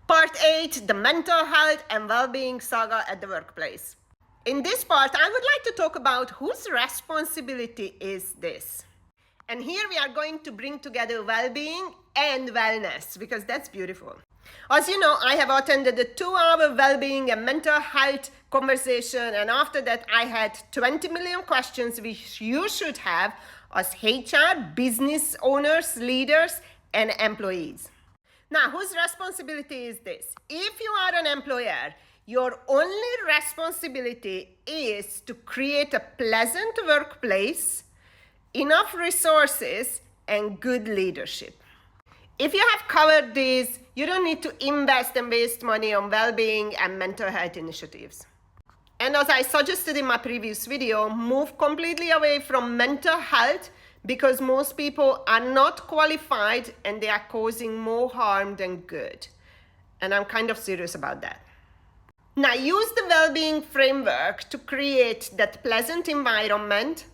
Part 8, the mental health and well-being saga at the workplace. In this part, I would like to talk about whose responsibility is this. And here we are going to bring together well-being and wellness because that's beautiful. As you know, I have attended a 2-hour well-being and mental health conversation, and after that I had 20 million questions which you should have as HR, business owners, leaders, and employees. Now, whose responsibility is this? If you are an employer, your only responsibility is to create a pleasant workplace, enough resources, and good leadership. If you have covered these, you don't need to invest and waste money on well-being and mental health initiatives. And as I suggested in my previous video, move completely away from mental health because most people are not qualified and they are causing more harm than good. And I'm kind of serious about that. Now, use the well-being framework to create that pleasant environment,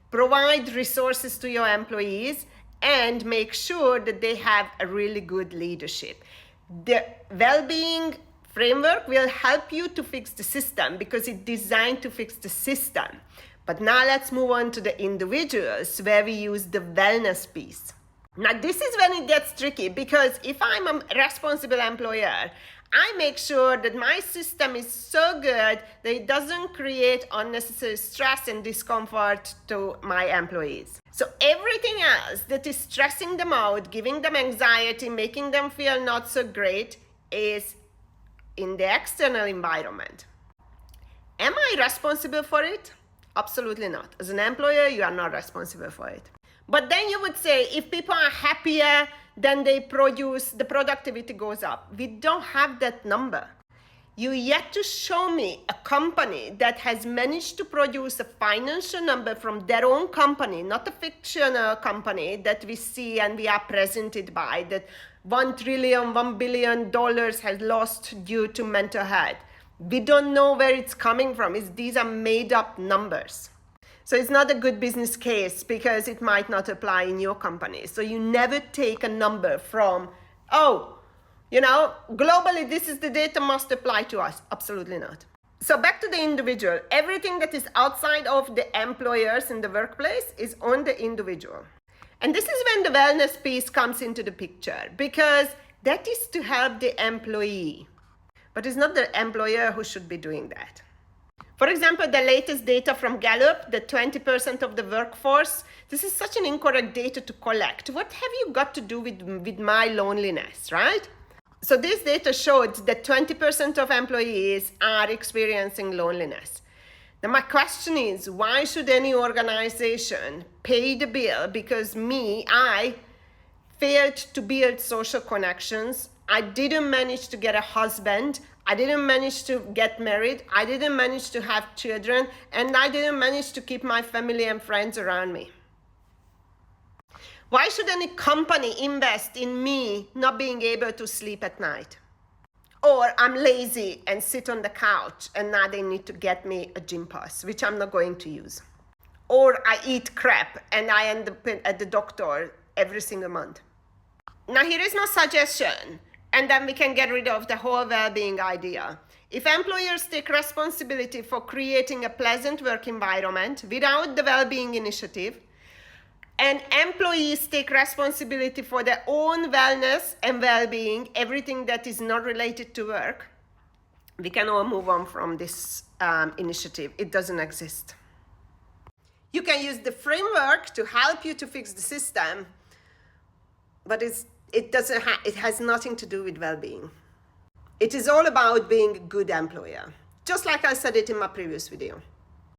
provide resources to your employees, and make sure that they have a really good leadership. The well-being framework will help you to fix the system because it's designed to fix the system. But now let's move on to the individuals where we use the wellness piece. Now this is when it gets tricky because if I'm a responsible employer, I make sure that my system is so good that it doesn't create unnecessary stress and discomfort to my employees. So everything else that is stressing them out, giving them anxiety, making them feel not so great is in the external environment. Am I responsible for it? Absolutely not. As an employer, you are not responsible for it. But then you would say, if people are happier, then they produce, the productivity goes up. We don't have that number. You yet to show me a company that has managed to produce a financial number from their own company, not a fictional company that we see and we are presented by, that $1 trillion, $1 billion has lost due to mental health. We don't know where it's coming from. These are made up numbers. So it's not a good business case because it might not apply in your company. So you never take a number from, globally this is the data must apply to us. Absolutely not. So back to the individual. Everything that is outside of the employers in the workplace is on the individual. And this is when the wellness piece comes into the picture because that is to help the employee. But it's not the employer who should be doing that. For example, the latest data from Gallup, the 20% of the workforce, this is such an incorrect data to collect. What have you got to do with my loneliness, right? So this data showed that 20% of employees are experiencing loneliness. Now my question is, why should any organization pay the bill because I failed to build social connections, I didn't manage to get a husband, I didn't manage to get married, I didn't manage to have children, and I didn't manage to keep my family and friends around me? Why should any company invest in me not being able to sleep at night? Or I'm lazy and sit on the couch and now they need to get me a gym pass, which I'm not going to use. Or I eat crap and I end up at the doctor every single month. Now here is no suggestion, and then we can get rid of the whole well-being idea. If employers take responsibility for creating a pleasant work environment without the well-being initiative, and employees take responsibility for their own wellness and well-being, everything that is not related to work, we can all move on from this initiative. It doesn't exist. You can use the framework to help you to fix the system, but it has nothing to do with well-being. It is all about being a good employer, just like I said it in my previous video.